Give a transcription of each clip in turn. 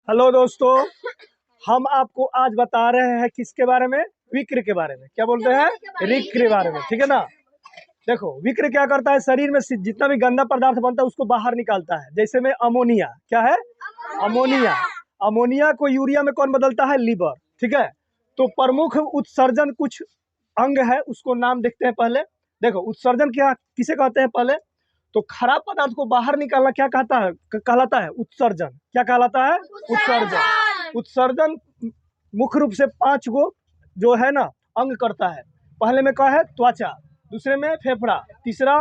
Hello दोस्तों, हम आपको आज बता रहे हैं किसके बारे में? विक्र के बारे में। क्या बोलते हैं? विक्र के बारे में, ठीक है ना। देखो, विक्र क्या करता है, शरीर में जितना भी गंदा पदार्थ बनता है उसको बाहर निकालता है। जैसे में अमोनिया, क्या है? अमोनिया। अमोनिया को यूरिया में कौन बदलता है? लीवर, ठीक है। तो प्रमुख उत्सर्जन कुछ अंग है, उसको नाम देखते हैं पहले। देखो, उत्सर्जन क्या किसे कहते हैं पहले तो खराब पदार्थ को बाहर निकालना क्या कहता है? कहलाता है उत्सर्जन। क्या कहलाता है? उत्सर्जन। उत्सर्जन मुख्य रूप से 5 गो जो है ना अंग करता है। पहले में क्या है? त्वचा, दूसरे में फेफड़ा, तीसरा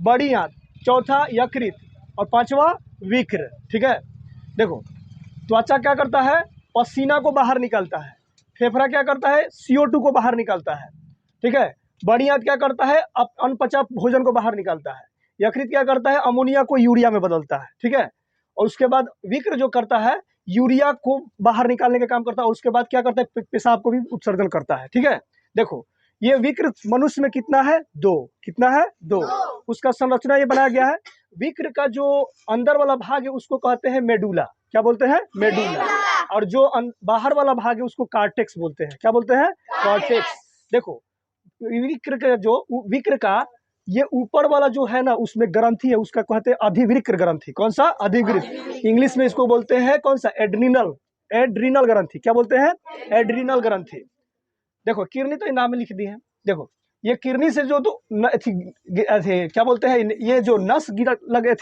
बड़ी आंत, चौथा यकृत और पांचवा विक्र, ठीक है। देखो, त्वचा क्या करता है? पसीना को बाहर निकालता है। फेफड़ा क्या करता है? CO2 को बाहर निकालता है, ठीक है। बड़ी आंत क्या करता है? अनपचा भोजन को बाहर निकालता है। यकृत क्या करता है? अमोनिया को यूरिया में बदलता है, ठीक है। और उसके बाद विक्र जो करता है यूरिया को बाहर निकालने का काम करता है। और उसके बाद क्या करता है? पेशाब को भी उत्सर्जन करता है, ठीक है। देखो, ये विक्र मनुष्य में कितना है? 2। कितना है? 2। उसका संरचना ये बनाया गया है। विक्र का जो अंदर वाला भाग है उसको कहते हैं मेडुला। क्या बोलते हैं? मेडुला। और जो बाहर वाला भाग है उसको कार्टेक्स बोलते हैं। क्या बोलते हैं? कार्टेक्स। देखो, विक्र का ये ऊपर वाला जो है ना उसमें ग्रंथि है, उसका कहते हैं अधिवृक्र ग्रंथि। कौन सा? अधिवृक्र। इंग्लिश में इसको बोलते हैं कौन सा? एड्रिनल। एड्रिनल ग्रंथि। क्या बोलते हैं? एड्रिनल ग्रंथि। देखो, किडनी तो नाम में लिख दी है। देखो, ये किडनी से जो तो क्या बोलते हैं, ये जो नस लगे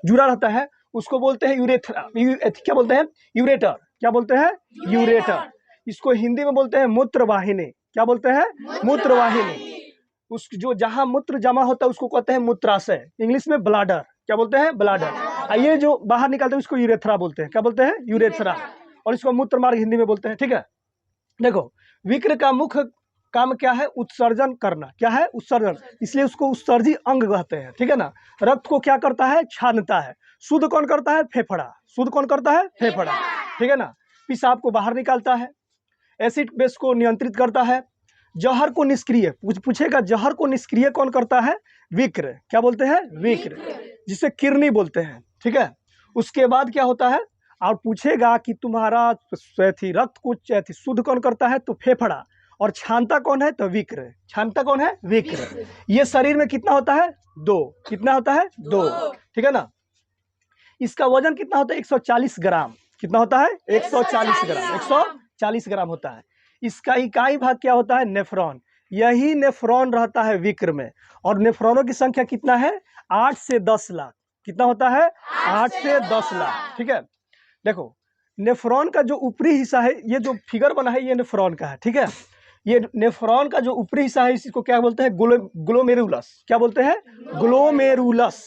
जुड़ा रहता है उसको बोलते हैं यूरेथ्रा। क्या बोलते हैं? यूरेटर। क्या बोलते हैं? यूरेटर। इसको हिंदी में बोलते हैं मूत्र वाहिनी। क्या बोलते हैं? मूत्र वाहिनी। उस जो जहां मूत्र जमा होता है उसको कहते हैं मूत्राशय। इंग्लिश में ब्लाडर। क्या बोलते हैं? ब्लाडर। ये जो बाहर निकालते हैं उसको यूरेथ्रा बोलते हैं। क्या बोलते हैं? यूरेथ्रा। और इसको मूत्र मार्ग हिंदी में बोलते हैं, ठीक है। देखो, विक्र का मुख्य काम क्या है? उत्सर्जन करना। क्या है? उत्सर्जन। इसलिए उसको उत्सर्जी अंग कहते हैं, ठीक है ना। रक्त को क्या करता है? छानता है। शुद्ध कौन करता है? फेफड़ा। शुद्ध कौन करता है? फेफड़ा, ठीक है ना। पेशाब को बाहर निकालता है। एसिड बेस को नियंत्रित करता है। जहर को निष्क्रिय पूछेगा, जहर को निष्क्रिय कौन करता है? विक्र। क्या बोलते हैं? विक्र, जिसे किडनी बोलते हैं, ठीक है। उसके बाद क्या होता है? और पूछेगा कि तुम्हारा रक्त को शुद्ध कौन करता है? तो फेफड़ा। और छानता कौन है? तो विक्र। छानता कौन है? विक्र। ये शरीर में कितना होता है? 2। कितना होता है? 2, ठीक है ना। इसका वजन कितना होता है? 140 ग्राम। कितना होता है? 140 ग्राम। 140 ग्राम होता है। इसका इकाई भाग क्या होता है? नेफ्रॉन। यही नेफ्रॉन रहता है विक्र में। और नेफ्रॉनों की संख्या कितना है? 8 से 10 लाख। कितना होता है? 8 से 10 लाख, ठीक है। देखो, नेफ्रॉन का जो ऊपरी हिस्सा है, ये जो फिगर बना है ये नेफ्रॉन का है, ठीक है। ये नेफ्रॉन का जो ऊपरी हिस्सा है इसको क्या बोलते हैं? ग्लोमेरुलस। क्या बोलते हैं? ग्लोमेरुलस।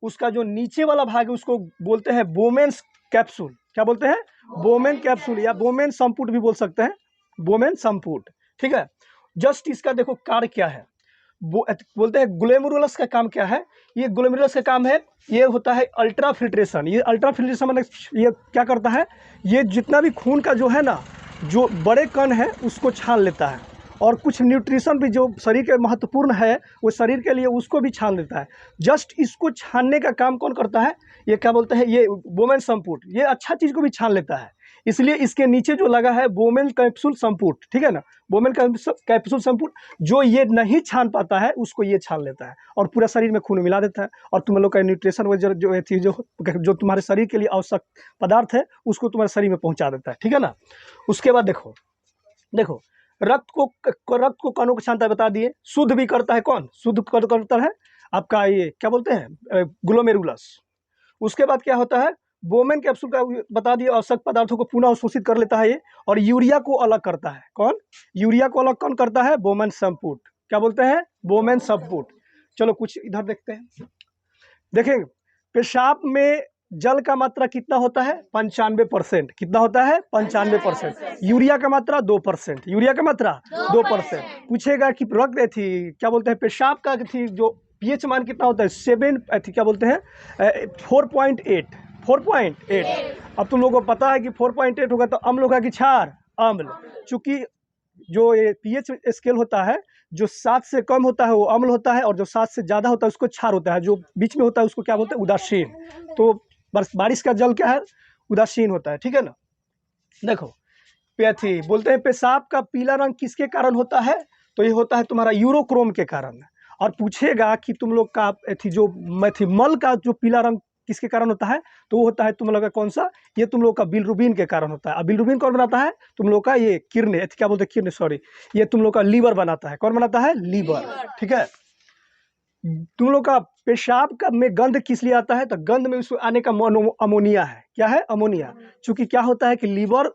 उसका जो नीचे वाला भाग है उसको बोलते हैं बोमेन्स कैप्सूल। क्या बोलते हैं? बोमेन कैप्सूल या बोमेन संपुट भी बोल सकते हैं। बोमेन संपुट, ठीक है। जस्ट इसका देखो कार्य क्या है। बोलते हैं ग्लोमेरुलस का काम क्या है? ये ग्लोमेरुलस का काम है, ये होता है अल्ट्रा फिल्ट्रेशन। ये अल्ट्रा फिल्ट्रेशन मतलब ये क्या करता है? ये जितना भी खून का जो है ना, जो बड़े कण है उसको छान लेता है। और कुछ न्यूट्रिशन भी जो शरीर के महत्वपूर्ण है वो शरीर के लिए उसको भी छान लेता है। जस्ट इसको छानने का काम कौन करता है? ये क्या बोलते हैं? ये बोमेन संपुट। ये अच्छा चीज़ को भी छान लेता है, इसलिए इसके नीचे जो लगा है बोमेन कैप्सूल संपुट, ठीक है ना। बोमेन कैप्सूल संपुट जो ये नहीं छान पाता है उसको ये छान लेता है और पूरा शरीर में खून मिला देता है। और तुम लोग का न्यूट्रिशन वगैरह जो चीज़ जो तुम्हारे शरीर के लिए आवश्यक पदार्थ है उसको तुम्हारे शरीर में पहुंचा देता है, ठीक है ना। उसके बाद देखो रक्त को कणों को छानता है, बता दिए। शुद्ध भी करता है कौन? शुद्ध करता है आपका ये क्या बोलते हैं? ग्लोमेरुलस। उसके बाद क्या होता है? बोमेन कैप्सूल का बता दिए, आवश्यक पदार्थों को पुनः अवशोषित कर लेता है ये। और यूरिया को अलग करता है कौन? यूरिया को अलग कौन करता है? बोमेन संपुट। क्या बोलते हैं? बोमेन संपुट। चलो कुछ इधर देखते हैं। देखें, पेशाब में जल का मात्रा कितना होता है? 95%। कितना होता है? 95%। यूरिया का मात्रा 2%। यूरिया का मात्रा 2%। पूछेगा कि रक्त थी क्या बोलते हैं पेशाब का थी जो पीएच मान कितना होता है? 7 क्या बोलते हैं 4.8। 4.8। अब तुम लोगों को पता है कि 4.8 होगा तो अम्ल होगा कि क्षार? अम्ल। चूंकि जो ये पीएच स्केल होता है, जो 7 से कम होता है वो अम्ल होता है और जो 7 से ज़्यादा होता है उसको क्षार होता है। जो बीच में होता है उसको क्या बोलते हैं? उदासीन। तो बारिश का जल क्या है? उदासीन होता है, ठीक है ना। देखो पैथी बोलते हैं पेशाब का पीला रंग किसके कारण होता है, तो ये होता है तुम्हारा यूरोक्रोम के कारण। और पूछेगा कि तुम लोग का एथी जो मल का जो पीला रंग किसके कारण होता है, तो वो होता है तुम लोग का कौन सा, ये तुम लोग का बिलरुबिन के कारण होता है। अब बिलरुबिन कौन बनाता है, तुम लोग का ये किडनी, क्या बोलते हैं किडनी, सॉरी, ये तुम लोग का लीवर बनाता है। कौन बनाता है, लीवर, ठीक है। तुम लोग का पेशाब का में गंध किस लिए आता है, तो गंध में उसको आने का अमोनिया है। क्या है, अमोनिया। चूंकि क्या होता है कि लीवर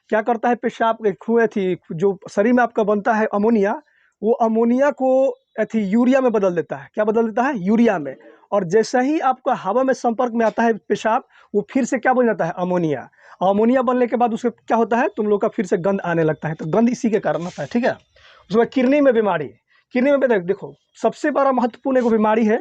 क्या करता है, पेशाब खुए थी जो शरीर में आपका बनता है अमोनिया, वो अमोनिया को अथी यूरिया में बदल देता है। क्या बदल देता है, यूरिया में। और जैसे ही आपका हवा में संपर्क में आता है पेशाब, वो फिर से क्या बन जाता है, अमोनिया। अमोनिया बनने के बाद उसके क्या होता है, तुम लोग का फिर से गंध आने लगता है। तो गंध इसी के कारण आता है, ठीक है। उसके बाद किडनी में बीमारी, किडनी में देखो सबसे बड़ा महत्वपूर्ण एक बीमारी है